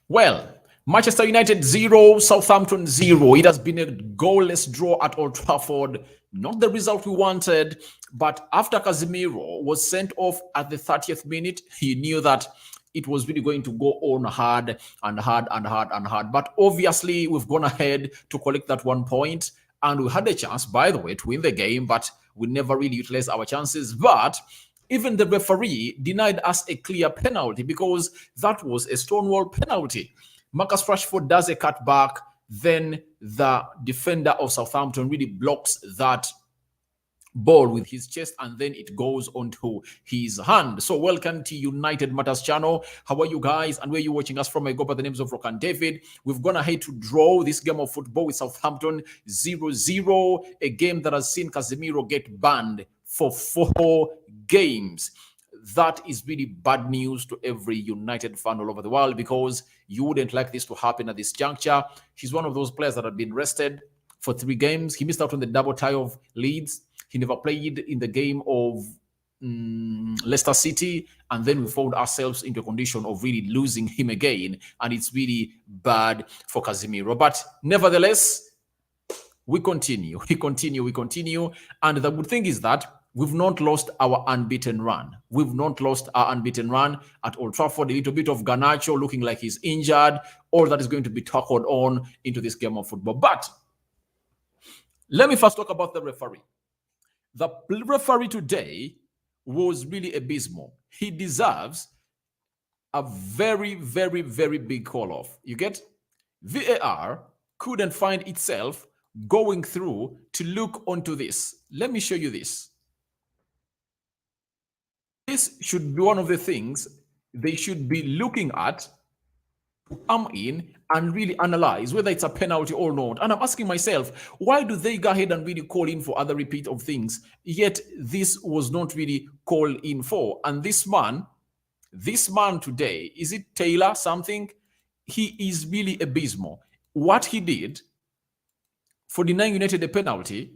Well, Manchester United 0, Southampton 0. It has been a goalless draw at Old Trafford. Not the result we wanted, but after Casemiro was sent off at the 30th minute, he knew that it was really going to go on hard and hard and hard and hard. But obviously, we've gone ahead to collect that 1 point, and we had a chance, by the way, to win the game, but we never really utilized our chances. But even the referee denied us a clear penalty because that was a stonewall penalty. Marcus Rashford does a cutback, then the defender of Southampton really blocks that ball with his chest, and then it goes onto his hand. So welcome to United Matters channel. How are you guys, and where are you watching us from? I go by the names of Rock and David. We've gone ahead to draw this game of football with Southampton 0-0, a game that has seen Casemiro get banned for 4 games. That is really bad news to every United fan all over the world, because you wouldn't like this to happen at this juncture. He's one of those players that have been rested for 3 games. He missed out on the double tie of Leeds. He never played in the game of Leicester City, and then we found ourselves into a condition of really losing him again, and it's really bad for Casemiro. But nevertheless, we continue, and the good thing is that we've not lost our unbeaten run. We've not lost our unbeaten run at Old Trafford. A little bit of Garnacho looking like he's injured. All that is going to be tackled on into this game of football. But let me first talk about the referee. The referee today was really abysmal. He deserves a very, very, very big call-off. You get? VAR couldn't find itself going through to look onto this. Let me show you this. This should be one of the things they should be looking at to come in and really analyze whether it's a penalty or not. And I'm asking myself, why do they go ahead and really call in for other repeat of things, yet this was not really called in for? And this man today, is it Taylor something? He is really abysmal. What he did for denying United a penalty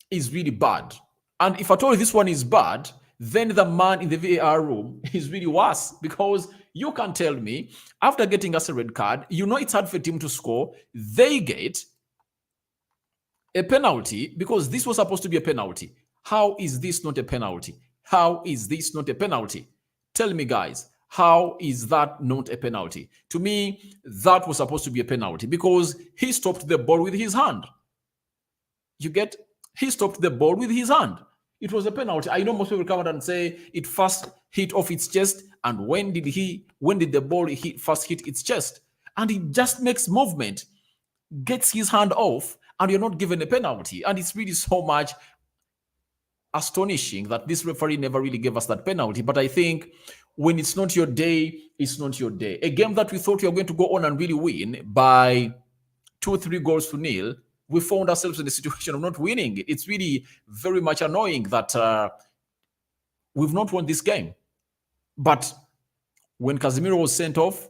is really bad. And if I told you this one is bad, then the man in the VAR room is really worse, because you can tell me, after getting us a red card, you know it's hard for a team to score. They get a penalty because this was supposed to be a penalty. How is this not a penalty? How is this not a penalty? Tell me, guys, how is that not a penalty? To me, that was supposed to be a penalty because he stopped the ball with his hand. You get? He stopped the ball with his hand. It was a penalty. I know most people come out and say it first hit off its chest, and when did the ball first hit its chest? And he just makes movement, gets his hand off, and you're not given a penalty. And it's really so much astonishing that this referee never really gave us that penalty. But I think when it's not your day, it's not your day. A game that we thought we were going to go on and really win by 2-3 goals to nil, we found ourselves in the situation of not winning. It's really very much annoying that we've not won this game. But when Casemiro was sent off,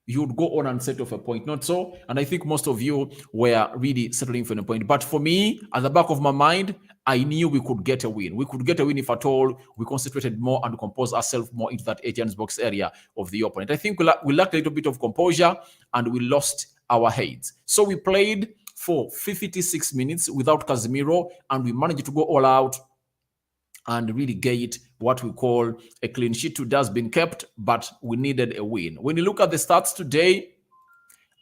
you would go on and set off a point. Not so. And I think most of you were really settling for a point. But for me, at the back of my mind, I knew we could get a win. We could get a win if at all we concentrated more and composed ourselves more into that 18 box area of the opponent. I think we lacked a little bit of composure and we lost our heads. So we played for 56 minutes without Casemiro, and we managed to go all out and really get what we call a clean sheet. Today has been kept, but we needed a win. When you look at the stats today,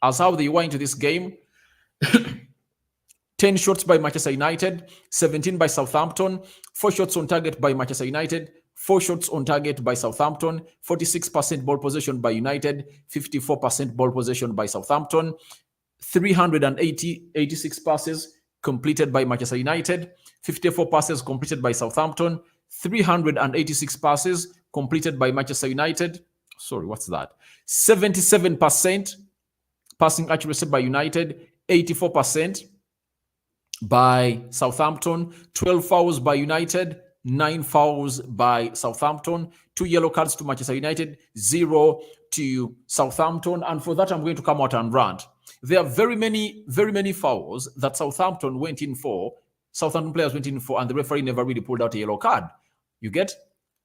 as how they were into this game, 10 shots by Manchester United, 17 by Southampton, 4 shots on target by Manchester United, 4 shots on target by Southampton, 46% ball possession by United, 54% ball possession by Southampton, 386 passes completed by Manchester United, 54 passes completed by Southampton, 386 passes completed by Manchester United. Sorry, what's that? 77% passing accuracy by United, 84% by Southampton, 12 fouls by United, 9 fouls by Southampton, 2 yellow cards to Manchester United, 0 to Southampton. And for that, I'm going to come out and rant. There are very many fouls that Southampton went in for, Southampton players went in for, and the referee never really pulled out a yellow card. You get?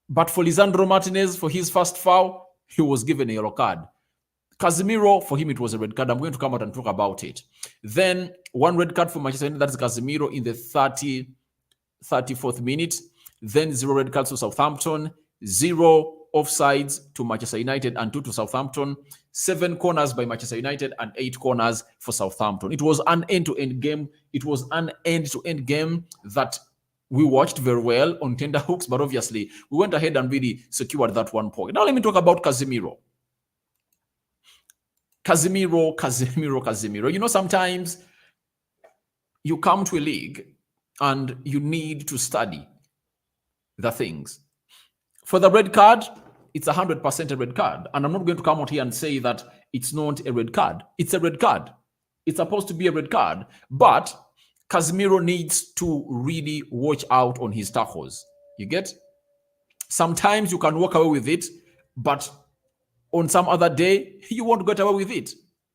But for Lisandro Martinez, for his first foul, he was given a yellow card. Casemiro, for him, it was a red card. I'm going to come out and talk about it. Then one red card for Manchester United, that's Casemiro in the 34th minute. Then 0 red cards to Southampton, 0 offsides to Manchester United and 2 to Southampton, 7 corners by Manchester United and 8 corners for Southampton. It was an end-to-end game. It was an end-to-end game that we watched very well on tender hooks, but obviously we went ahead and really secured that 1 point. Now let me talk about Casemiro. Casemiro. You know, sometimes you come to a league and you need to study the things. For the red card, it's 100% a red card. And I'm not going to come out here and say that it's not a red card. It's a red card. It's supposed to be a red card. But Casemiro needs to really watch out on his tackles. You get? Sometimes you can walk away with it, but on some other day, you won't get away with it.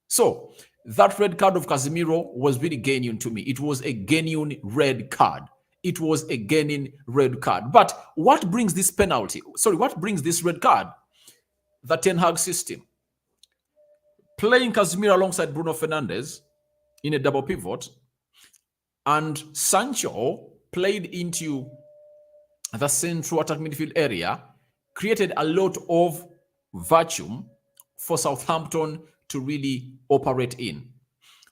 So that red card of Casemiro was really genuine to me. It was a genuine red card. It was a genuine red card. But what brings this penalty? Sorry, what brings this red card? The Ten Hag system. Playing Casemiro alongside Bruno Fernandes in a double pivot, and Sancho played into the central attack midfield area, created a lot of vacuum for Southampton to really operate in.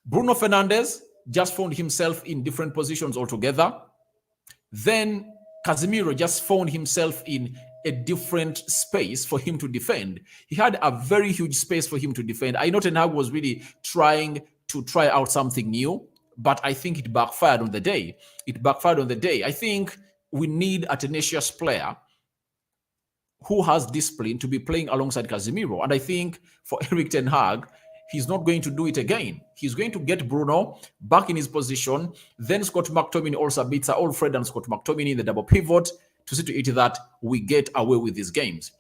Bruno Fernandes just found himself in different positions altogether. Then Casemiro just found himself in a different space for him to defend. He had a very huge space for him to defend. I know Ten Hag was really trying to try out something new, but I think it backfired on the day. I think we need a tenacious player who has discipline to be playing alongside Casemiro. And I think for Erik Ten Hag, he's not going to do it again. He's going to get Bruno back in his position. Then Scott McTominay also beats Alfred and Scott McTominay in the double pivot to see to it that we get away with these games.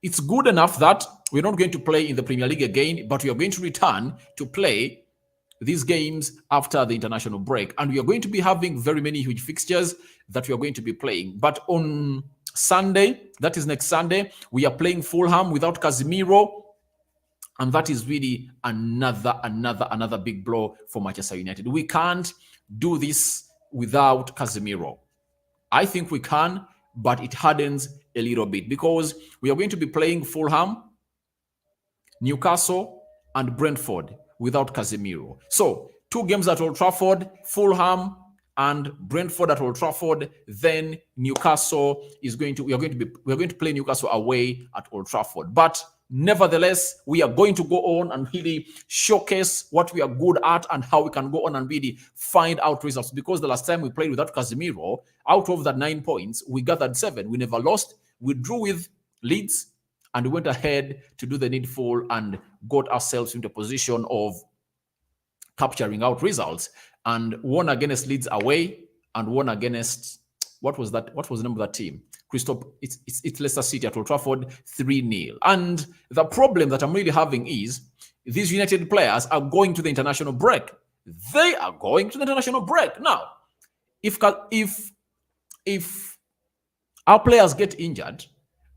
It's good enough that we're not going to play in the Premier League again, but we are going to return to play these games after the international break. And we are going to be having very many huge fixtures that we are going to be playing. But on Sunday, that is next Sunday, we are playing Fulham without Casemiro. And that is really another big blow for Manchester United. We can't do this without Casemiro. I think we can, but it hardens a little bit because we are going to be playing Fulham, Newcastle, and Brentford without Casemiro. So 2 games at Old Trafford, Fulham and Brentford at Old Trafford. Then Newcastle is going to we are going to play Newcastle away at Old Trafford. But nevertheless, we are going to go on and really showcase what we are good at and how we can go on and really find out results. Because the last time we played without Casemiro, out of that 9 points, we gathered 7. We never lost. We drew with Leeds and we went ahead to do the needful and got ourselves into a position of capturing out results and won against Leeds away and won against, what was that? What was the name of that team? It's Leicester City at Old Trafford, 3-0. And the problem that I'm really having is these United players are going to the international break. They are going to the international break. Now, if our players get injured,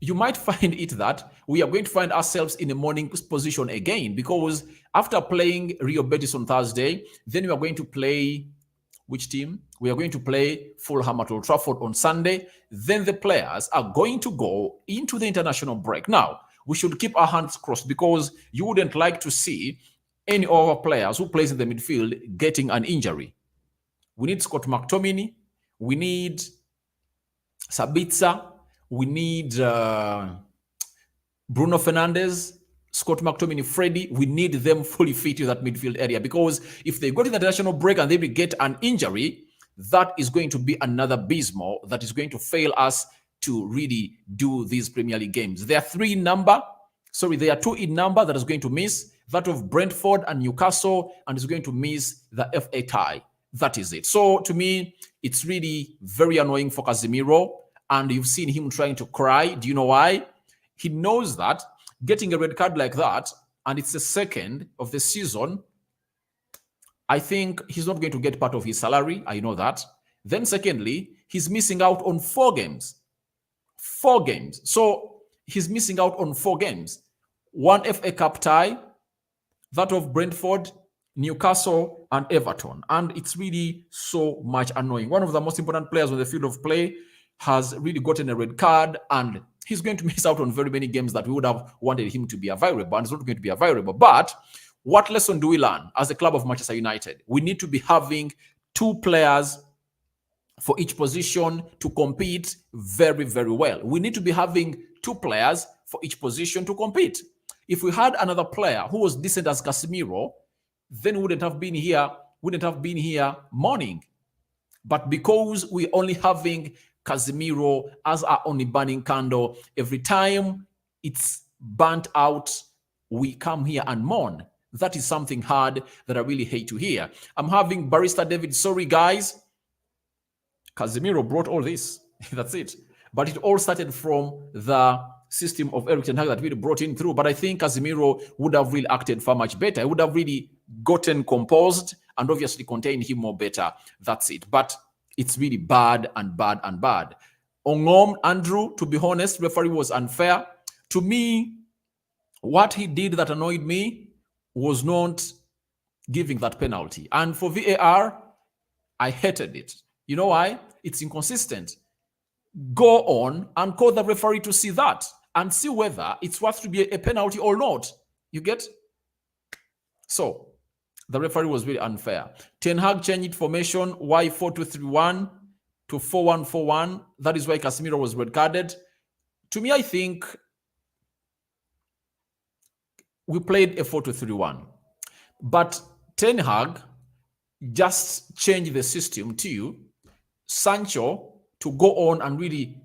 you might find it that we are going to find ourselves in a morning position again, because after playing Real Betis on Thursday, then we are going to play which team? We are going to play Fulham at Old Trafford on Sunday. Then the players are going to go into the international break. Now, we should keep our hands crossed because you wouldn't like to see any of our players who plays in the midfield getting an injury. We need Scott McTominay. We need Sabitzer. We need Bruno Fernandes, Scott McTominay, Freddie. We need them fully fit in that midfield area, because if they go to the international break and they will get an injury, that is going to be another abysmal that is going to fail us to really do these Premier League games. There are 3 in number. Sorry, there are 2 in number that is going to miss, that of Brentford and Newcastle, and is going to miss the FA tie. That is it. So to me, it's really very annoying for Casemiro, and you've seen him trying to cry. Do you know why? He knows that getting a red card like that, and it's the second of the season, I think he's not going to get part of his salary. I know that. Then secondly, he's missing out on 4 games. 4 games. So he's missing out on 4 games. 1 FA Cup tie, that of Brentford, Newcastle, and Everton. And it's really so much annoying. One of the most important players on the field of play has really gotten a red card, and he's going to miss out on very many games that we would have wanted him to be available, and it's not going to be available. But what lesson do we learn as a club of Manchester United? We need to be having 2 players for each position to compete very, very well. We need to be having 2 players for each position to compete. If we had another player who was decent as Casemiro, then we wouldn't have been here mourning. But because we're only having Casemiro as our only burning candle, every time it's burnt out, we come here and mourn. That is something hard that I really hate to hear. I'm having Barrister David, sorry guys, Casemiro brought all this. That's it. But it all started from the system of Erik ten Hag that really brought in through. But I think Casemiro would have really acted far much better. He would have really gotten composed and obviously contained him more better. That's it. But it's really bad and bad and bad. Ongom, Andrew, to be honest, referee was unfair. To me, what he did that annoyed me was not giving that penalty. And for VAR, I hated it. You know why? It's inconsistent. Go on and call the referee to see that and see whether it's worth to be a penalty or not. You get? So, the referee was really unfair. Ten Hag changed formation, why 4-2-3-1 to 4-1-4-1. That is why Casemiro was red carded. To me, I think we played a 4-2-3-1. But Ten Hag just changed the system to Sancho to go on and really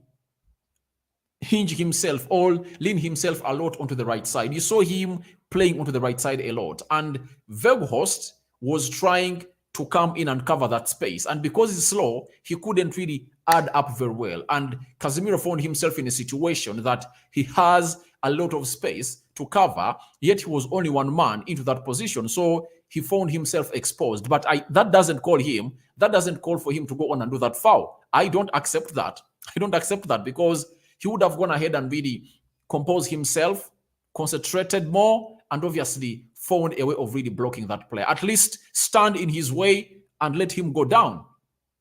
hinge himself or lean himself a lot onto the right side. You saw him playing onto the right side a lot. And Weghorst was trying to come in and cover that space. And because he's slow, he couldn't really add up very well. And Casemiro found himself in a situation that he has a lot of space to cover, yet he was only one man into that position. So he found himself exposed. But that doesn't call for him to go on and do that foul. I don't accept that. I don't accept that because he would have gone ahead and really composed himself, concentrated more, and obviously found a way of really blocking that player. At least stand in his way and let him go down.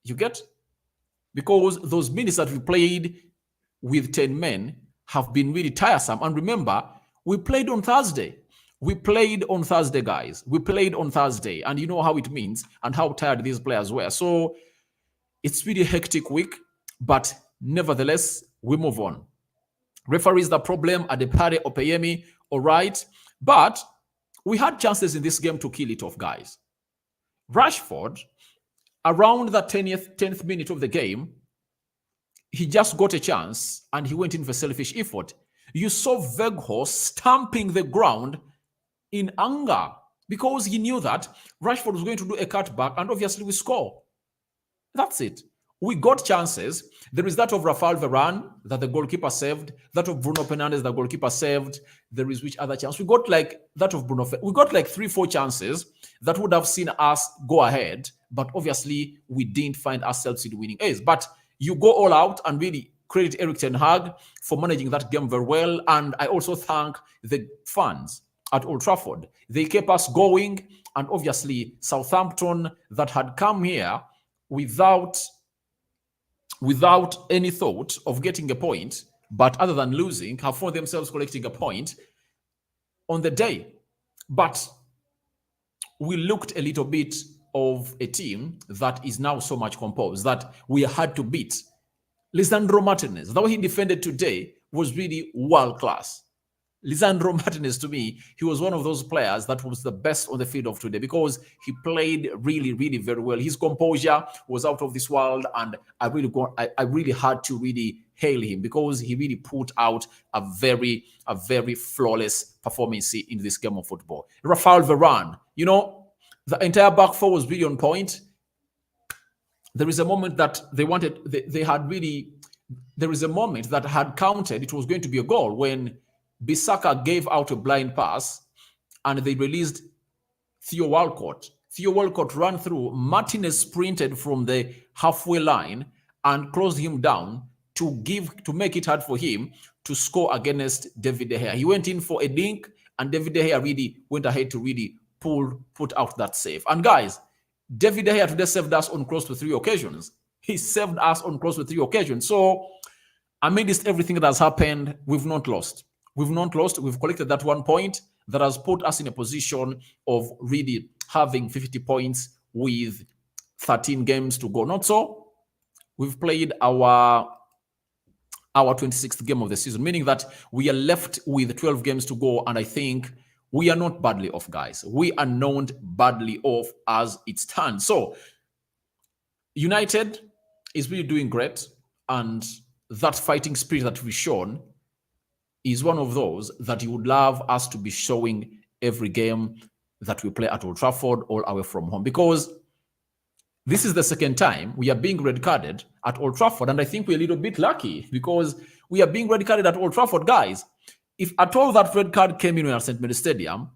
You get? Because those minutes that we played with 10 men have been really tiresome. And remember, we played on Thursday. We played on Thursday, guys. We played on Thursday. And you know how it means and how tired these players were. So it's really a hectic week. But nevertheless, we move on. Referees the problem at the party Opeyemi, all right. But we had chances in this game to kill it off, guys. Rashford, around the 10th minute of the game, he just got a chance and he went in for selfish effort. You saw Weghorst stamping the ground in anger because he knew that Rashford was going to do a cutback and obviously we score. That's it. We got chances. There is that of Rafael Varane that the goalkeeper saved. That of Bruno Fernandes, the goalkeeper saved. There is which other chance? We got like that of Bruno. We got like 3-4 chances that would have seen us go ahead. But obviously, we didn't find ourselves in the winning ace. But you go all out and really credit Erik ten Hag for managing that game very well. And I also thank the fans at Old Trafford. They kept us going. And obviously, Southampton that had come here without any thought of getting a point, but other than losing, have found themselves collecting a point on the day. But we looked a little bit of a team that is now so much composed that we had to beat. Lisandro Martinez, the way he defended today was really world class. Lisandro Martinez, to me, he was one of those players that was the best on the field of today because he played really, really very well. His composure was out of this world, and I really had to really hail him because he really put out a very flawless performance in this game of football. Rafael Varane, you know, the entire back four was really on point. There is a moment that there is a moment that had counted. It was going to be a goal when Bissaka gave out a blind pass and they released Theo Walcott. Theo Walcott ran through. Martinez sprinted from the halfway line and closed him down to make it hard for him to score against David De Gea. He went in for a dink and David De Gea really went ahead to really put out that save. And guys, David De Gea today saved us on close to 3 occasions. He saved us on close to 3 occasions. So amidst everything that has happened, we've not lost. We've not lost. We've collected that 1 point that has put us in a position of really having 50 points with 13 games to go. Not so. We've played our 26th game of the season, meaning that we are left with 12 games to go. And I think we are not badly off, guys. We are not badly off as it stands. So United is really doing great. And that fighting spirit that we've shown is one of those that you would love us to be showing every game that we play at Old Trafford or away from home. Because this is the second time we are being red carded at Old Trafford. And I think we're a little bit lucky because we are being red carded at Old Trafford, guys. If at all that red card came in at St. Mary's Stadium,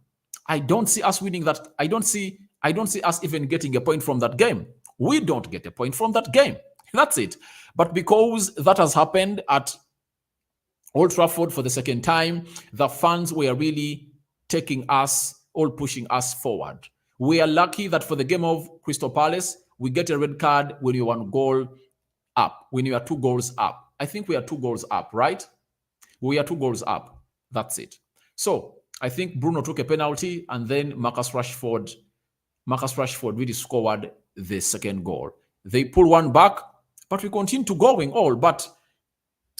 I don't see us winning that. I don't see us even getting a point from that game. We don't get a point from that game. That's it. But because that has happened at Old Trafford for the second time, the fans were really taking us, all pushing us forward. We are lucky that for the game of Crystal Palace, we get a red card when you're 1 goal up, when you are 2 goals up. I think we are 2 goals up, right? We are 2 goals up. That's it. So I think Bruno took a penalty, and then Marcus Rashford really scored the second goal. They pull one back, but we continue to going all. But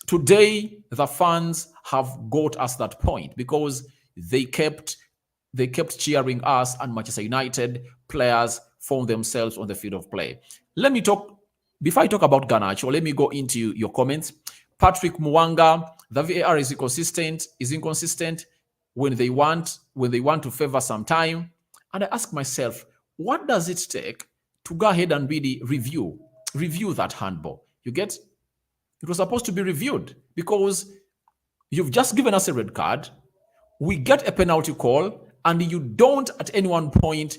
today, the fans have got us that point because they kept cheering us, and Manchester United players found themselves on the field of play. Let me talk, before I talk about Garnacho, let me go into your comments. Patrick Mwanga, the VAR is inconsistent when they want to favor some time. And I ask myself, what does it take to go ahead and really review that handball? You get? It was supposed to be reviewed because you've just given us a red card. We get a penalty call, and you don't at any one point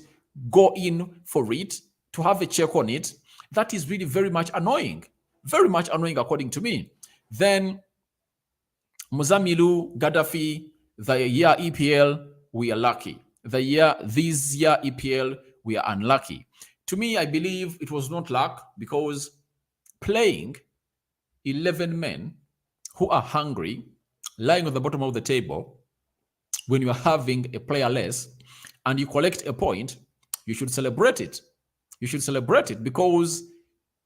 go in for it to have a check on it. That is really very much annoying according to me. Then Muzamilu, Gaddafi, the year EPL, we are lucky. This year EPL, we are unlucky. To me, I believe it was not luck because playing 11 men who are hungry, lying on the bottom of the table, when you are having a player less and you collect a point, you should celebrate it. You should celebrate it because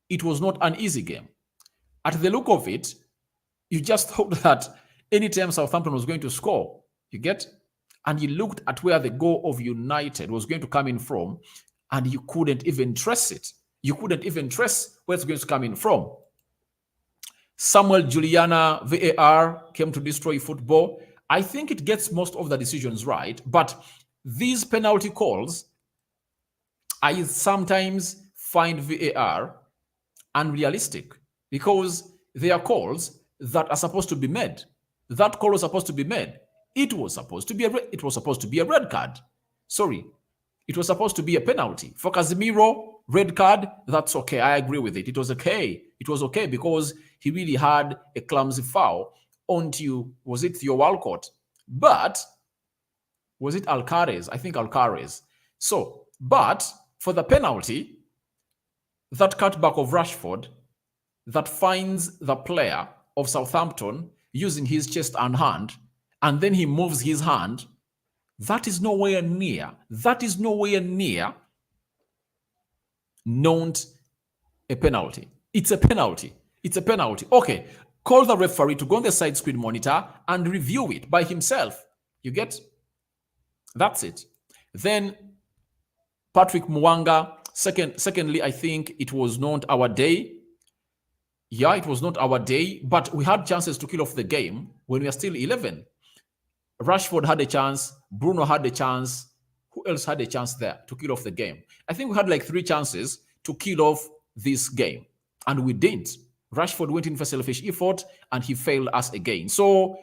it was not an easy game. At the look of it, you just thought that anytime Southampton was going to score, you get? And you looked at where the goal of United was going to come in from, and you couldn't even trace it. You couldn't even trace where it's going to come in from. Samuel Juliana, VAR, came to destroy football. I think it gets most of the decisions right, but these penalty calls, I sometimes find VAR unrealistic because they are calls that are supposed to be made. That call was supposed to be made. It was supposed to be a red card. Sorry, it was supposed to be a penalty. For Casemiro, red card, that's okay. I agree with it. It was okay. It was okay because he really had a clumsy foul onto, was it Theo Walcott? But was it Alcaraz? I think Alcaraz. So, but for the penalty, that cutback of Rashford that finds the player of Southampton using his chest and hand, and then he moves his hand, that is nowhere near not a penalty. It's a penalty. It's a penalty. Okay, call the referee to go on the side screen monitor and review it by himself. You get? That's it. Then Patrick Mwanga, secondly, I think it was not our day. Yeah, it was not our day, but we had chances to kill off the game when we are still 11. Rashford had a chance. Bruno had a chance. Who else had a chance there to kill off the game? I think we had like 3 chances to kill off this game, and we didn't. Rashford went in for selfish effort, and he failed us again. So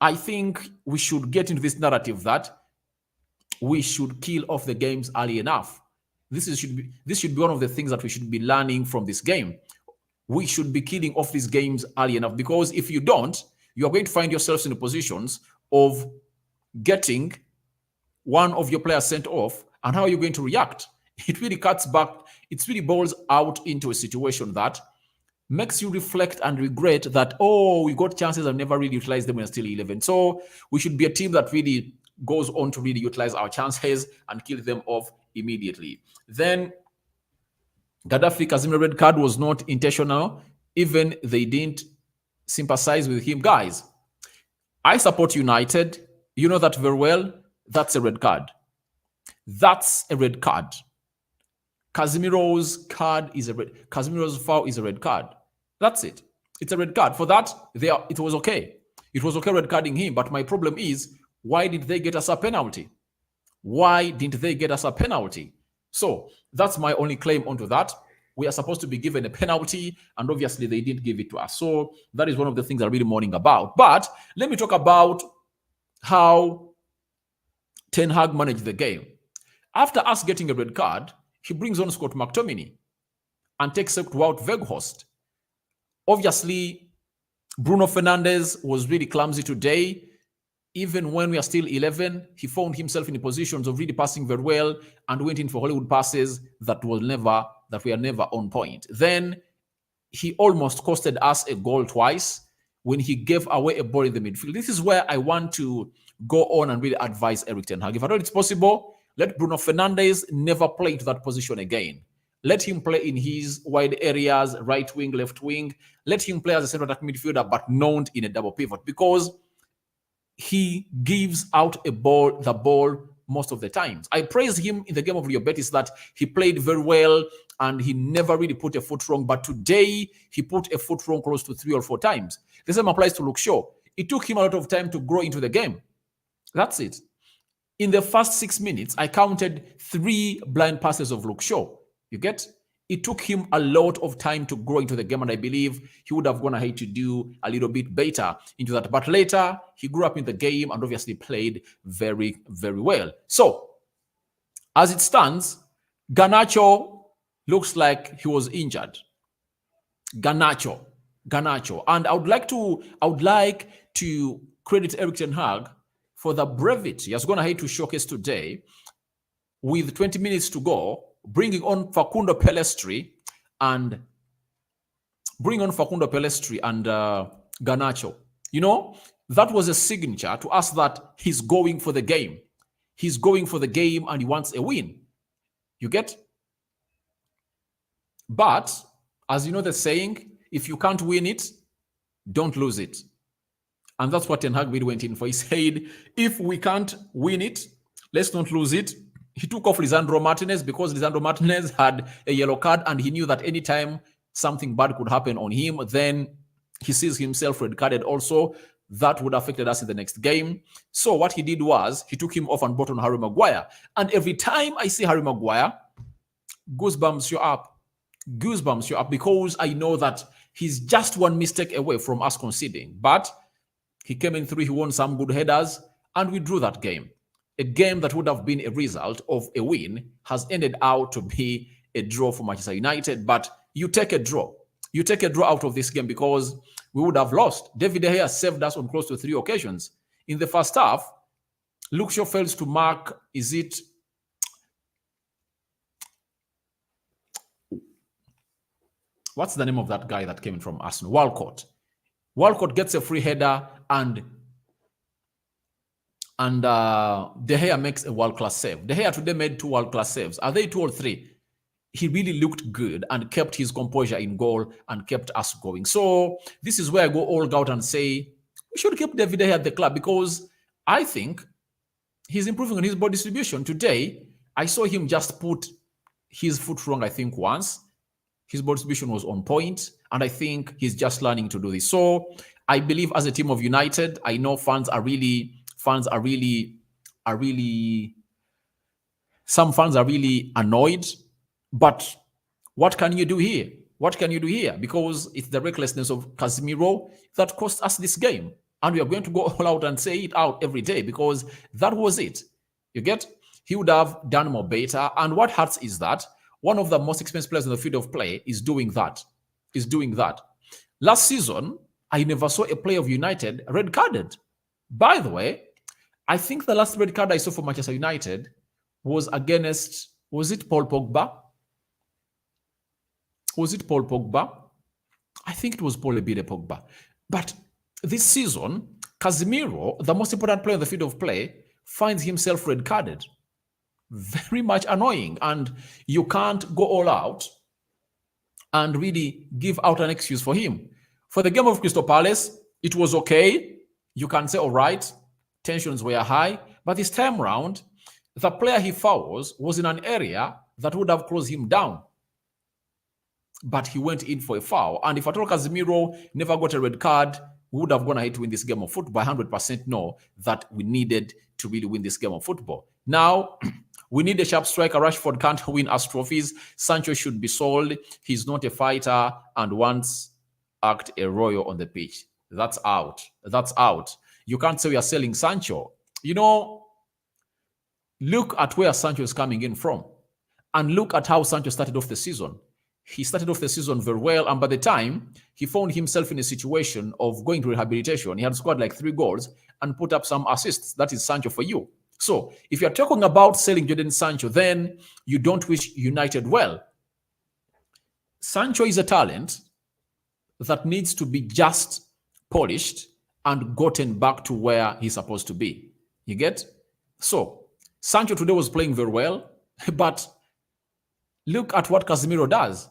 I think we should get into this narrative that we should kill off the games early enough. This should be one of the things that we should be learning from this game. We should be killing off these games early enough, because if you don't, you are going to find yourselves in the positions of getting one of your players sent off, and how are you going to react? It really cuts back, it really boils out into a situation that makes you reflect and regret that, oh, we got chances and never really utilized them when we're still 11. So we should be a team that really goes on to really utilize our chances and kill them off immediately. Then Gaddafi Casemiro red card was not intentional. Even they didn't sympathize with him. Guys, I support United. You know that very well. That's a red card. That's a red card. Casemiro's card is a red. Casemiro's foul is a red card. That's it. It's a red card. For that, it was okay. It was okay red carding him. But my problem is, why did they get us a penalty? Why didn't they get us a penalty? So that's my only claim onto that. We are supposed to be given a penalty, and obviously they didn't give it to us. So that is one of the things I'm really mourning about. But let me talk about how Ten Hag managed the game. After us getting a red card, he brings on Scott McTominay and takes out Wout Weghorst. Obviously, Bruno Fernandes was really clumsy today. Even when we are still 11, he found himself in positions of really passing very well and went in for Hollywood passes that were never on point. Then he almost costed us a goal twice when he gave away a ball in the midfield. This is where I want to go on and really advise Erik ten Hag. If at all it's possible, let Bruno Fernandes never play into that position again. Let him play in his wide areas, right wing, left wing. Let him play as a central attack midfielder, but not in a double pivot, because he gives out the ball most of the times. I praised him in the game of Rio Betis that he played very well and he never really put a foot wrong. But today, he put a foot wrong close to 3 or 4 times. The same applies to Luke Shaw. It took him a lot of time to grow into the game. That's it. In the first 6 minutes, I counted 3 blind passes of Luke Shaw. You get? It took him a lot of time to grow into the game, and I believe he would have gone ahead to do a little bit better into that. But later, he grew up in the game and obviously played very, very well. So, as it stands, Garnacho looks like he was injured. Garnacho. And I would like to credit Erik ten Hag for the brevity he has gone ahead to showcase today with 20 minutes to go, bringing on Facundo Pellistri and Garnacho. You know, that was a signature to us that he's going for the game. He's going for the game and he wants a win. You get? But, as you know the saying, if you can't win it, don't lose it. And that's what Ten Hag went in for. He said, if we can't win it, let's not lose it. He took off Lisandro Martinez because Lisandro Martinez had a yellow card and he knew that anytime something bad could happen on him, then he sees himself red carded also. That would have affected us in the next game. So what he did was he took him off and brought on Harry Maguire. And every time I see Harry Maguire, goosebumps show up. Goosebumps show up because I know that he's just one mistake away from us conceding. But he came in through, he won some good headers, and we drew that game. A game that would have been a result of a win has ended out to be a draw for Manchester United. But you take a draw. You take a draw out of this game because we would have lost. David De Gea saved us on close to 3 occasions. In the first half, Luke Shaw fails to mark, what's the name of that guy that came in from Arsenal? Walcott. Walcott gets a free header and De Gea makes a world-class save. De Gea today made 2 world-class saves. Are they 2 or 3? He really looked good and kept his composure in goal and kept us going. So this is where I go all out and say we should keep David De Gea at the club because I think he's improving on his ball distribution. Today, I saw him just put his foot wrong, I think, once. His ball distribution was on point, and I think he's just learning to do this. So I believe as a team of United, I know some fans are really annoyed. But what can you do here? What can you do here? Because it's the recklessness of Casemiro that cost us this game. And we are going to go all out and say it out every day because that was it. You get? He would have done more better. And what hurts is that one of the most expensive players in the field of play is doing that. Last season, I never saw a player of United red carded. By the way, I think the last red card I saw for Manchester United was against, was it Paul Pogba? Was it Paul Pogba? I think it was Paul Ebide Pogba. But this season, Casemiro, the most important player on the field of play, finds himself red carded. Very much annoying. And you can't go all out and really give out an excuse for him. For the game of Crystal Palace, it was okay. You can say, all right, tensions were high. But this time round, the player he fouls was in an area that would have closed him down. But he went in for a foul. And if at all Casemiro never got a red card, we would have gone ahead to win this game of football. I 100% know that we needed to really win this game of football. Now, we need a sharp striker. Rashford can't win us trophies. Sancho should be sold. He's not a fighter and once act a royal on the pitch. That's out. That's out. You can't say we are selling Sancho. You know, look at where Sancho is coming in from. And look at how Sancho started off the season. He started off the season very well, and by the time he found himself in a situation of going to rehabilitation, he had scored like 3 goals and put up some assists. That is Sancho for you. So if you're talking about selling Jadon Sancho, then you don't wish United well. Sancho is a talent that needs to be just polished and gotten back to where he's supposed to be. You get? So Sancho today was playing very well, but look at what Casemiro does.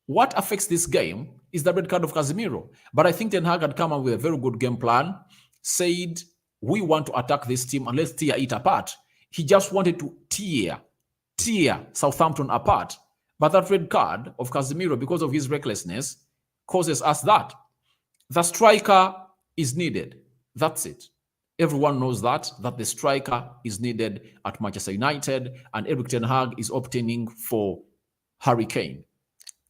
What affects this game is the red card of Casemiro. But I think Ten Hag had come up with a very good game plan, said, we want to attack this team and let's tear it apart. He just wanted to tear Southampton apart. But that red card of Casemiro, because of his recklessness, causes us that. The striker is needed. That's it. Everyone knows that the striker is needed at Manchester United, and Erik Ten Hag is opting for Harry Kane.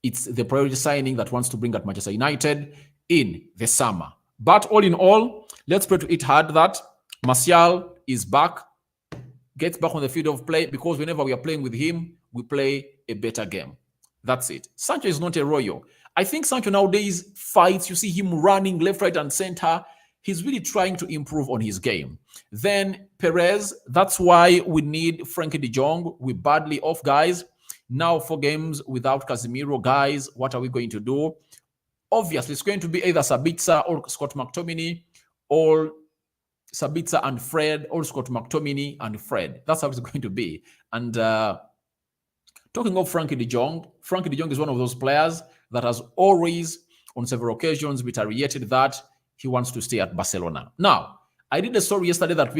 It's the priority signing that wants to bring at Manchester United in the summer. But all in all, let's pray to it hard that Martial is back, gets back on the field of play, because whenever we are playing with him, we play a better game. That's it. Sancho is not a royal. I think Sancho nowadays fights. You see him running left, right, and center. He's really trying to improve on his game. Then Perez, that's why we need Frankie de Jong. We're badly off, guys. Now 4 games without Casemiro, guys. What are we going to do? Obviously, it's going to be either Sabitzer or Scott McTominay, or Sabitzer and Fred, or Scott McTominay and Fred. That's how it's going to be. And talking of Frankie de Jong is one of those players that has always, on several occasions, reiterated that he wants to stay at Barcelona. Now, I did a story yesterday that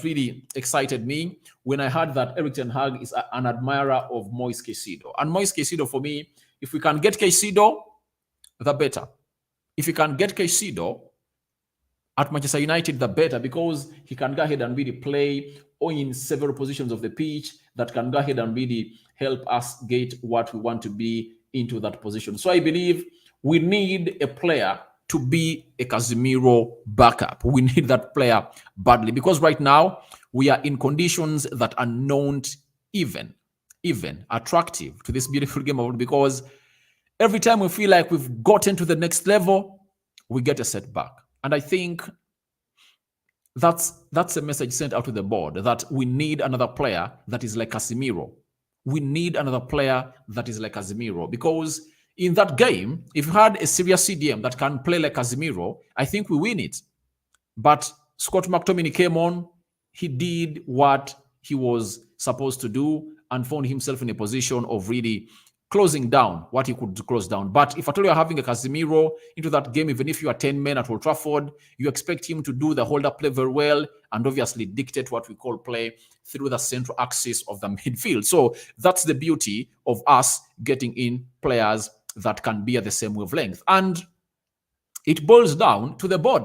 really excited me when I heard that Erik Ten Hag is an admirer of Moise Caicedo. And Moise Caicedo, for me, if we can get Caicedo, the better. If we can get Caicedo at Manchester United, the better, because he can go ahead and really play in several positions of the pitch that can go ahead and really help us get what we want to be into that position. So I believe we need a player to be a Casemiro backup. We need that player badly, because right now we are in conditions that are not even attractive to this beautiful game of football, because every time we feel like we've gotten to the next level, we get a setback. And I think that's a message sent out to the board that we need another player that is like Casemiro. We need another player that is like Casemiro, because in that game, if you had a serious CDM that can play like Casemiro, I think we win it. But Scott McTominay came on, he did what he was supposed to do and found himself in a position of really closing down what he could close down. But if at all you're having a Casemiro into that game, even if you are 10 men at Old Trafford, you expect him to do the hold-up play very well and obviously dictate what we call play through the central axis of the midfield. So that's the beauty of us getting in players that can be at the same wavelength. And it boils down to the board.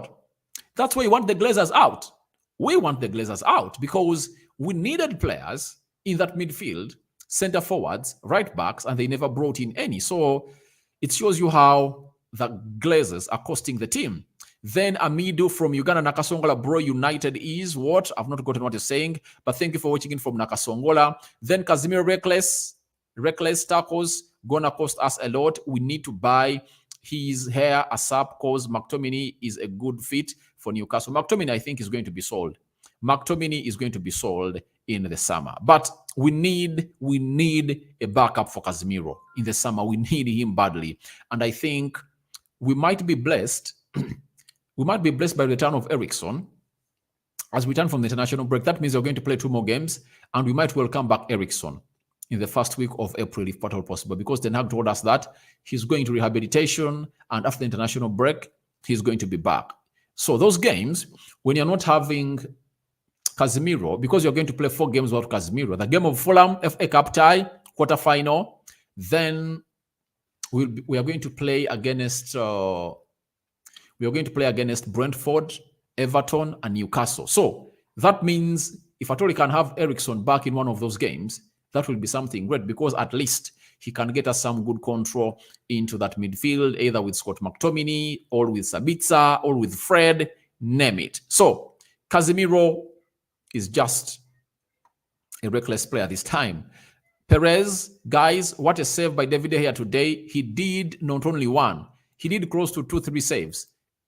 That's why we want the Glazers out. We want the Glazers out because we needed players in that midfield, center forwards, right backs, and they never brought in any. So it shows you how the Glazers are costing the team. Then Amidu from Uganda, Nakasongola, bro, United is what? I've not forgotten what you're saying, but thank you for watching in from Nakasongola. Then Casemiro, reckless tackles, gonna cost us a lot. We need to buy his hair ASAP because McTominay is a good fit for Newcastle. McTominay, I think, is going to be sold. McTominay is going to be sold in the summer. But we need a backup for Casemiro in the summer. We need him badly. And I think we might be blessed. We might be blessed by the return of Eriksen. As we return from the international break, that means we're going to play 2 more games, and we might welcome back Eriksen in the first week of April, if at all possible, because Ten Hag told us that he's going to rehabilitation, and after the international break, he's going to be back. So those games, when you're not having Casemiro, because you're going to play 4 games without Casemiro, the game of Fulham, FA Cup tie, quarterfinal, then we are going to play against Brentford, Everton, and Newcastle. So that means if at all he can have Eriksen back in one of those games, that will be something great, because at least he can get us some good control into that midfield, either with Scott McTominay or with Sabitzer or with Fred, name it. So Casemiro is just a reckless player this time. Perez, guys, what a save by David De Gea today. He did not only one, he did close to 2-3 saves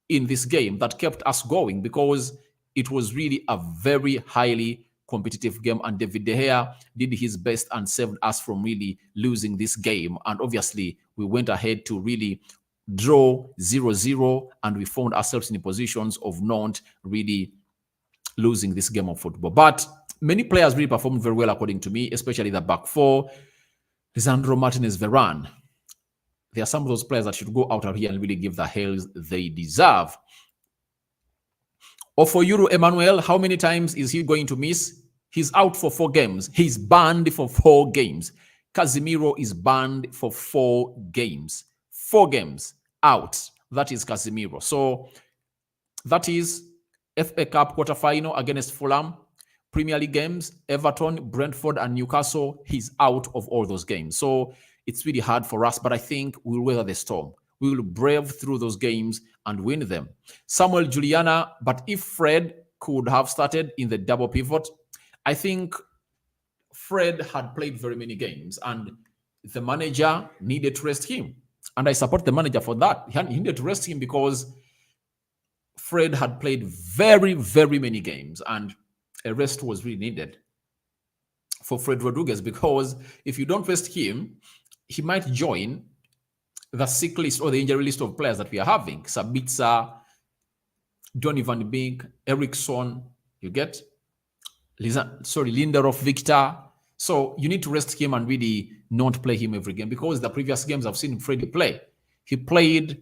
in this game that kept us going, because it was really a very highly competitive game, and David De Gea did his best and saved us from really losing this game. And obviously, we went ahead to really draw 0-0, and we found ourselves in positions of not really losing this game of football. But many players really performed very well, according to me, especially the back 4, Lisandro Martinez, Varane. There are some of those players that should go out of here and really give the hails they deserve. Or for Euro Emmanuel, how many times is he going to miss? He's out for 4 games. He's banned for 4 games. Casemiro is banned for 4 games. 4 games out. That is Casemiro. So that is FA Cup quarterfinal against Fulham, Premier League games, Everton, Brentford, and Newcastle. He's out of all those games. So it's really hard for us, but I think we'll weather the storm. We will brave through those games and win them. Samuel Juliana, but if Fred could have started in the double pivot, I think Fred had played very many games, and the manager needed to rest him. And I support the manager for that. He needed to rest him because Fred had played very, very many games, and a rest was really needed for Fred Rodriguez, because if you don't rest him, he might join the sick list or the injury list of players that we are having. Sabitzer, Donny van Beek, Eriksen, you get? Lindelof, Victor. So you need to rest him and really not play him every game, because the previous games I've seen Freddie play, he played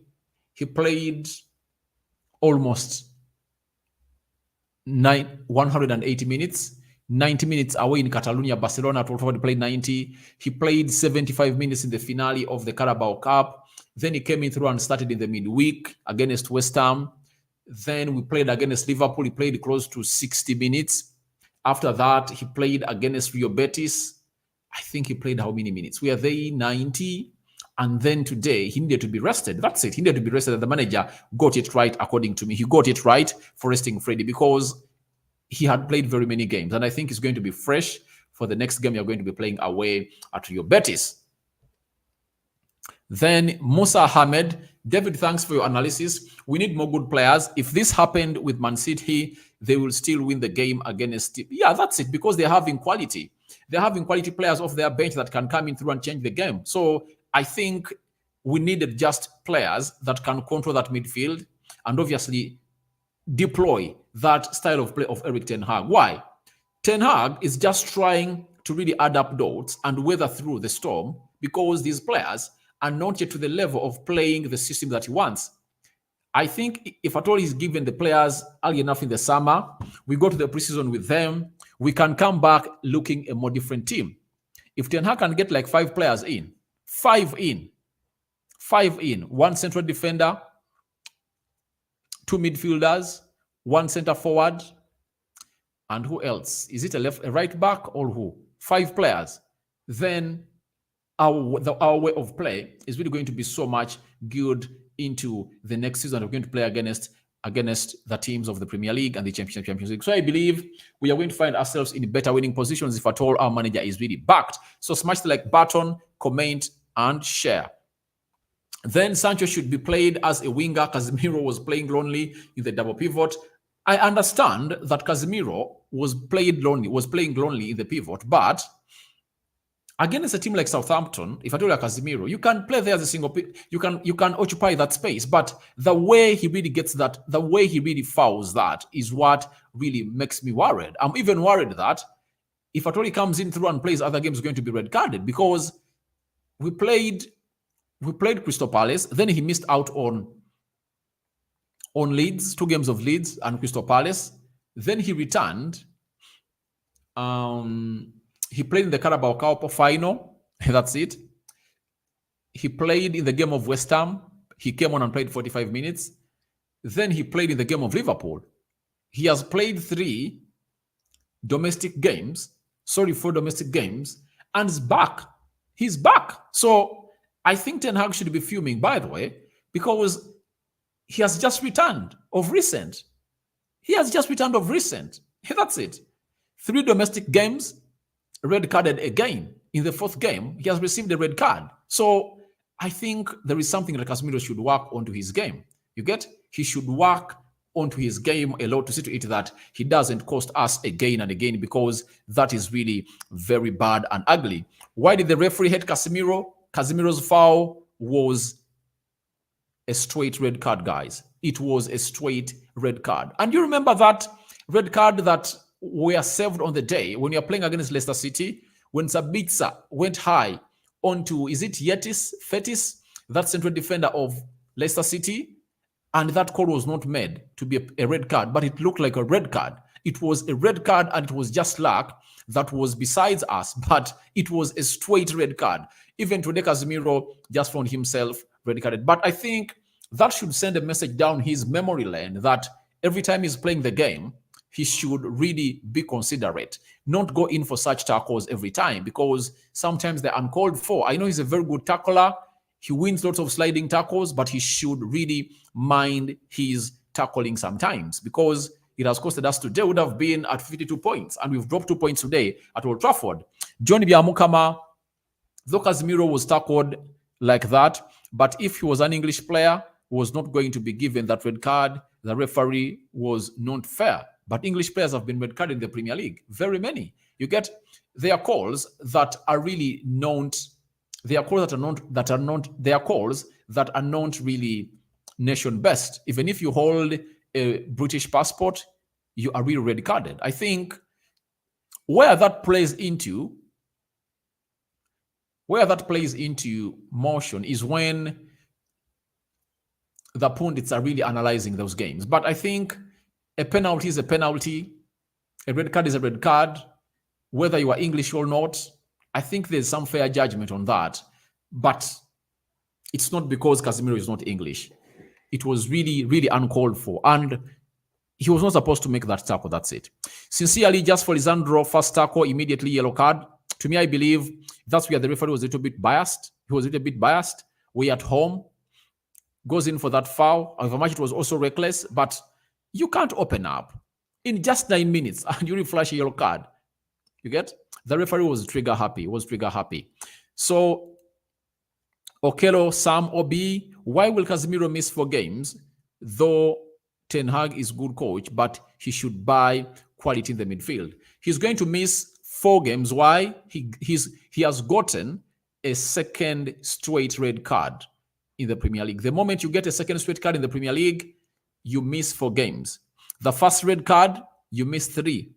almost 180 minutes, 90 minutes away in Catalonia, Barcelona. He played 90. He played 75 minutes in the finale of the Carabao Cup. Then he came in through and started in the midweek against West Ham. Then we played against Liverpool. He played close to 60 minutes. After that, he played against Real Betis. I think he played how many minutes? We are there 90. And then today, he needed to be rested. That's it. He needed to be rested. And the manager got it right, according to me. He got it right for resting Freddie, because he had played very many games. And I think he's going to be fresh for the next game you're going to be playing away at Real Betis. Then Musa Ahmed. David, thanks for your analysis. We need more good players. If this happened with Man City, they will still win the game against... Yeah, that's it, because they're having quality. They're having quality players off their bench that can come in through and change the game. So I think we needed just players that can control that midfield and obviously deploy that style of play of Erik Ten Hag. Why? Ten Hag is just trying to really add up dots and weather through the storm, because these players are not yet to the level of playing the system that he wants. I think if at all he's given the players early enough in the summer, we go to the preseason with them, we can come back looking a more different team. If Ten Hag can get like 5 players in, 5 in, 1 central defender, 2 midfielders, 1 center forward, and who else? Is it a right back or who? 5 players. Then our way of play is really going to be so much good into the next season. We're going to play against the teams of the Premier League and the Champions League. So I believe we are going to find ourselves in better winning positions if at all our manager is really backed. So smash the like button, comment, and share. Then Sancho should be played as a winger. Casemiro was playing lonely in the double pivot. I understand that Casemiro was playing lonely in the pivot, but against a team like Southampton, if I told you Casemiro, you can play there as a single. You can occupy that space, but the way he really gets that, the way he really fouls that, is what really makes me worried. I'm even worried that if at all he comes in through and plays other games, going to be red carded, because we played Crystal Palace, then he missed out on Leeds, 2 games of Leeds and Crystal Palace. Then he returned. He played in the Carabao Cup final. That's it. He played in the game of West Ham. He came on and played 45 minutes. Then he played in the game of Liverpool. He has played 4 domestic games, and is back. He's back. So I think Ten Hag should be fuming, by the way, because he has just returned of recent. That's it. 3 domestic games, red carded again. In the 4th game, he has received a red card. So I think there is something that Casemiro should work onto his game. You get? He should work onto his game a lot to see to it that he doesn't cost us again and again, because that is really very bad and ugly. Why did the referee hit Casemiro? Casemiro's foul was a straight red card, guys. It was a straight red card. And you remember that red card that were served on the day when you're playing against Leicester City, when Sabitzer went high onto, is it Fetis, that central defender of Leicester City? And that call was not made to be a red card, but it looked like a red card. It was a red card, and it was just luck that was besides us, but it was a straight red card. Even today, Casemiro just found himself red carded. But I think that should send a message down his memory lane that every time he's playing the game, he should really be considerate, not go in for such tackles every time, because sometimes they're uncalled for. I know he's a very good tackler. He wins lots of sliding tackles, but he should really mind his tackling sometimes, because it has costed us today. Would have been at 52 points, and we've dropped 2 points today at Old Trafford. John Biamukama, though Casemiro was tackled like that, but if he was an English player, was not going to be given that red card. The referee was not fair. But English players have been red carded in the Premier League. Very many. You get their calls that are really not. They are calls that are not really nation best. Even if you hold a British passport, you are really red carded. I think where that plays into motion is when the pundits are really analyzing those games. But I think a penalty is a penalty. A red card is a red card. Whether you are English or not, I think there's some fair judgment on that. But it's not because Casemiro is not English. It was really, really uncalled for. And he was not supposed to make that tackle. That's it. Sincerely, just for Lisandro, first tackle, immediately yellow card. To me, I believe that's where the referee was a little bit biased. He was a little bit biased. We at home. Goes in for that foul. However much it was also reckless, but you can't open up in just 9 minutes and you flash a yellow card. You get? The referee was trigger happy. So, Okello, Sam, Obi, why will Casemiro miss 4 games? Though Ten Hag is good coach, but he should buy quality in the midfield. He's going to miss 4 games. Why? He has gotten a second straight red card in the Premier League. The moment you get a second straight card in the Premier League, you miss 4 games. The first red card, you miss 3.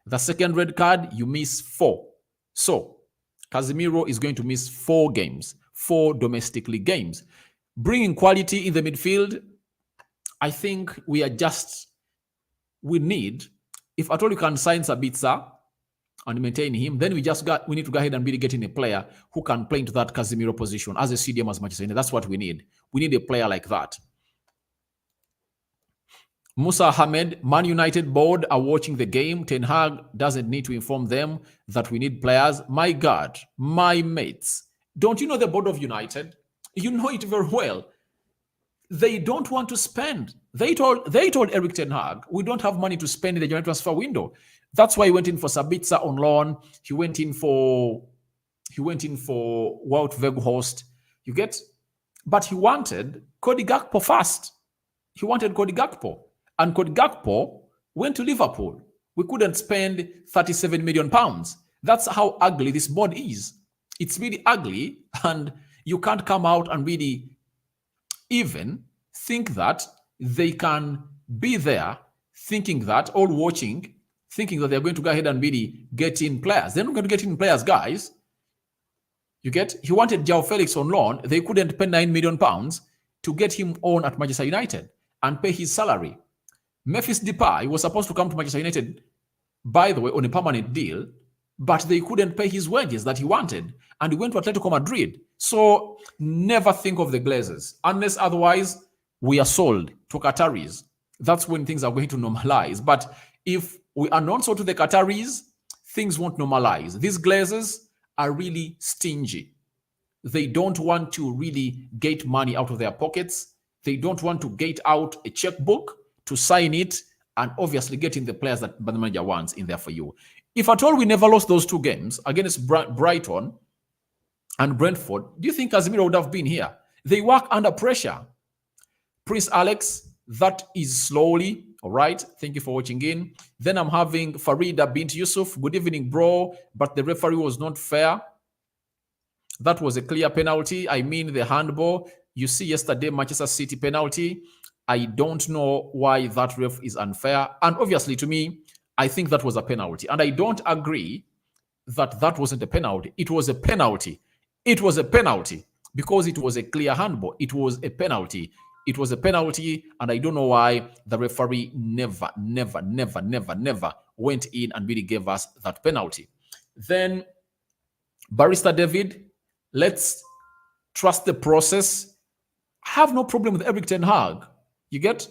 The second red card, you miss 4. So, Casemiro is going to miss 4 games, 4 domestic league games. Bringing quality in the midfield, I think we need, if at all you can sign Sabitzer and maintain him, then we need to go ahead and really get in a player who can play into that Casemiro position as a CDM, as much as anything. That's what we need. We need a player like that. Musa Ahmed, Man United board are watching the game. Ten Hag doesn't need to inform them that we need players. My God, my mates. Don't you know the board of United? You know it very well. They don't want to spend. They told Eric Ten Hag, we don't have money to spend in the January transfer window. That's why he went in for Sabitzer on loan. He went in for Wout Weghorst. You get? But he wanted Cody Gakpo first. And Cody Gakpo went to Liverpool. We couldn't spend 37 million pounds. That's how ugly this board is. It's really ugly, and you can't come out and really even think that they can be there, thinking that, all watching, thinking that they're going to go ahead and really get in players. They're not going to get in players, guys. You get? He wanted João Felix on loan. They couldn't pay 9 million pounds to get him on at Manchester United and pay his salary. Memphis Depay was supposed to come to Manchester United, by the way, on a permanent deal, but they couldn't pay his wages that he wanted, and he went to Atletico Madrid. So never think of the Glazers, unless otherwise we are sold to Qataris. That's when things are going to normalize. But if we are not sold to the Qataris, things won't normalize. These Glazers are really stingy. They don't want to really get money out of their pockets. They don't want to get out a checkbook to sign it and obviously getting the players that the manager wants in there for you. If at all we never lost those two games against Brighton and Brentford, do you think Casemiro would have been here? They work under pressure. Prince Alex, that is slowly. All right. Thank you for watching in. Then I'm having Farida Bint Yusuf. Good evening, bro. But the referee was not fair. That was a clear penalty. I mean, the handball. You see yesterday, Manchester City penalty. I don't know why that ref is unfair. And obviously, to me, I think that was a penalty. And I don't agree that that wasn't a penalty. It was a penalty. It was a penalty because it was a clear handball. It was a penalty. It was a penalty, and I don't know why the referee never went in and really gave us that penalty. Then, Barrister David, let's trust the process. I have no problem with Eric Ten Hag. You get?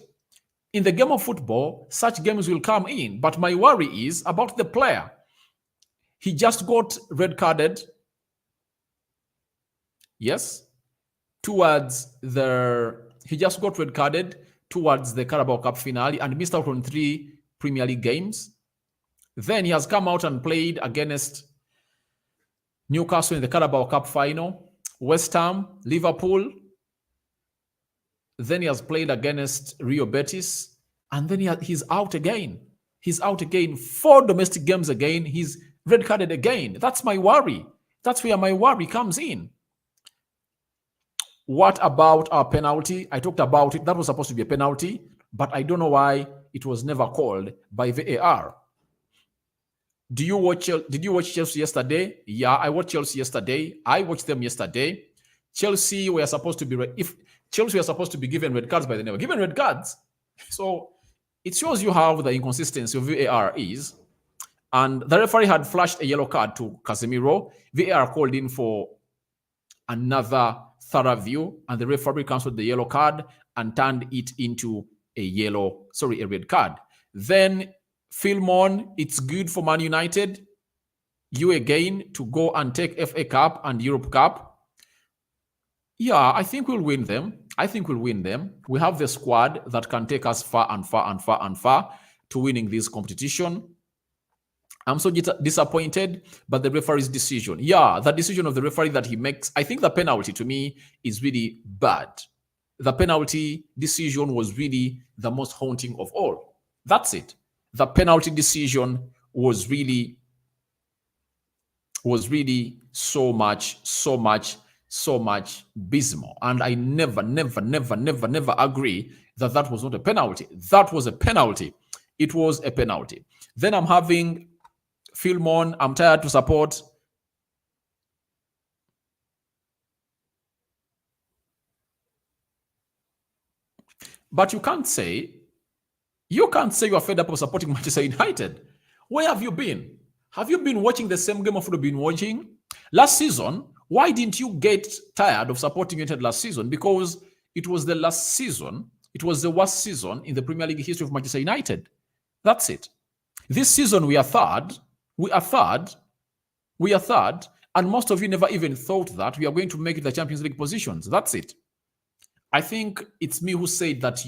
In the game of football, such games will come in, but my worry is about the player. He just got red carded. Yes. He just got red carded towards the Carabao Cup finale and missed out on 3 Premier League games. Then he has come out and played against Newcastle in the Carabao Cup final, West Ham, Liverpool. Then he has played against Rio Betis, and then he's out again. He's out again. 4 domestic games again. He's red carded again. That's my worry. That's where my worry comes in. What about our penalty? I talked about it. That was supposed to be a penalty, but I don't know why it was never called by VAR. Did you watch Chelsea yesterday? Yeah, I watched Chelsea yesterday. I watched them yesterday. Chelsea were supposed to be given red cards, but they never given red cards. So it shows you how the inconsistency of VAR is. And the referee had flashed a yellow card to Casemiro. VAR called in for another thorough view, and the referee cancelled the yellow card and turned it into a red card. Then Philmon, it's good for Man United. You again to go and take FA Cup and Europe Cup. Yeah, I think we'll win them. We have the squad that can take us far and far and far and far to winning this competition. I'm so disappointed, but the referee's decision. Yeah, the decision of the referee that he makes, I think the penalty to me is really bad. The penalty decision was really the most haunting of all. That's it. The penalty decision was really so much abysmal. And I never agree that was not a penalty. That was a penalty. It was a penalty. Then I'm having Philmon, I'm tired to support. But you can't say you are fed up of supporting Manchester United. Where have you been? Have you been watching the same game of football you've been watching? Last season, why didn't you get tired of supporting United last season? Because it was the last season. It was the worst season in the Premier League history of Manchester United. That's it. This season, we are third. And most of you never even thought that we are going to make it the Champions League positions. That's it. I think it's me who said that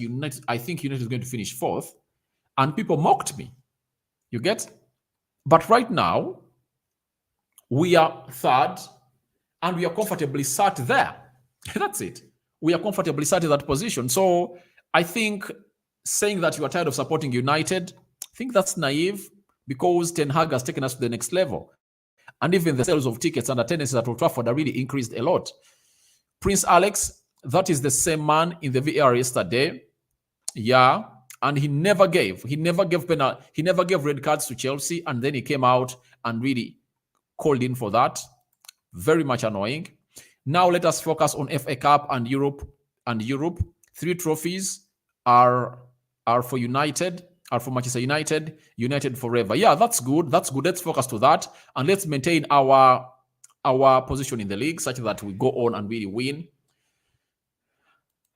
I think United is going to finish 4th. And people mocked me. You get? But right now, we are 3rd. And we are comfortably sat there. That's it. We are comfortably sat in that position. So I think saying that you are tired of supporting United, I think that's naive because Ten Hag has taken us to the next level. And even the sales of tickets and attendances at Old Trafford are really increased a lot. Prince Alex, that is the same man in the VAR yesterday. Yeah. And he never gave red cards to Chelsea. And then he came out and really called in for that. Very much annoying. Now let us focus on FA Cup and Europe. 3 trophies are for United, are for Manchester United. United forever. Yeah, that's good. That's good. Let's focus to that and let's maintain our position in the league such that we go on and really win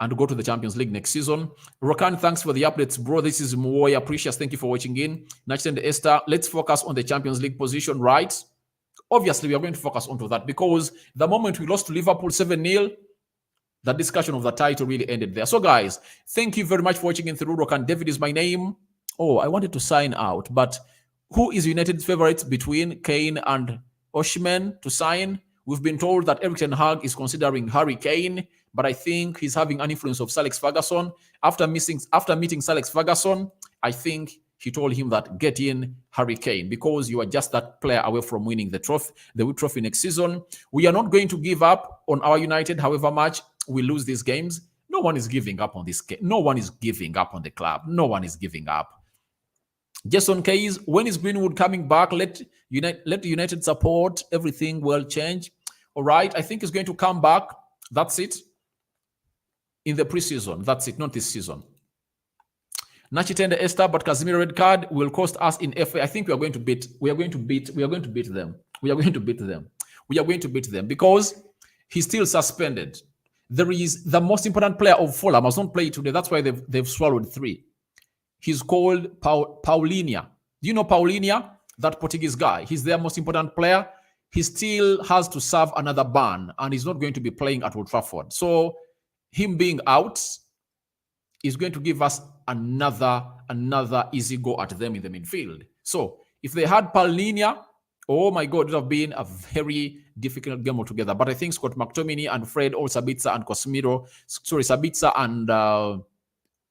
and go to the Champions League next season. Rokan, thanks for the updates, bro. This is Moya Precious. Thank you for watching in. Nachit and Esther, let's focus on the Champions League position, right? Obviously, we are going to focus onto that because the moment we lost to Liverpool 7-0, the discussion of the title really ended there. So, guys, thank you very much for watching in through. Rokan David is my name. Oh, I wanted to sign out, but who is United's favorites between Kane and Osimhen to sign? We've been told that Erik ten Hag is considering Harry Kane, but I think he's having an influence of Sir Alex Ferguson. After meeting Sir Alex Ferguson, I think he told him that get in Harry Kane because you are just that player away from winning the trophy next season. We are not going to give up on our United, however much we lose these games. No one is giving up on this game. No one is giving up on the club. No one is giving up. Jason Keyes, when is Greenwood coming back? Let United support. Everything will change. All right. I think he's going to come back. That's it. In the preseason. That's it. Not this season. Nachitende Esther, but Casemiro red card will cost us in FA. I think we are going to beat them because he's still suspended. There is the most important player of Fulham has not played today. That's why they've swallowed 3. He's called Paulinho. Do you know Paulinho? That Portuguese guy. He's their most important player. He still has to serve another ban, and he's not going to be playing at Old Trafford. So him being out is going to give us another easy go at them in the midfield. So if they had Paulinho, oh my God, it would have been a very difficult game altogether. But I think Scott McTominay and Fred, or Sabitzer and Casemiro, Sabitzer and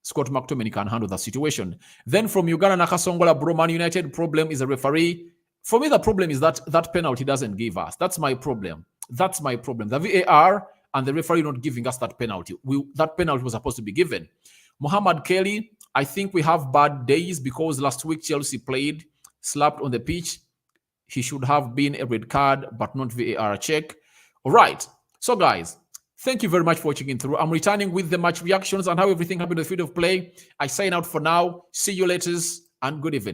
Scott McTominay can handle the situation. Then from Uganda, Nakasongola, bro, Man United problem is a referee. For me, the problem is that penalty doesn't give us. That's my problem. The VAR and the referee not giving us that penalty. That penalty was supposed to be given. Muhammad Kelly, I think we have bad days because last week Chelsea played, slapped on the pitch. He should have been a red card, but not VAR check. All right. So, guys, thank you very much for watching in through. I'm returning with the match reactions and how everything happened in the field of play. I sign out for now. See you later and good evening.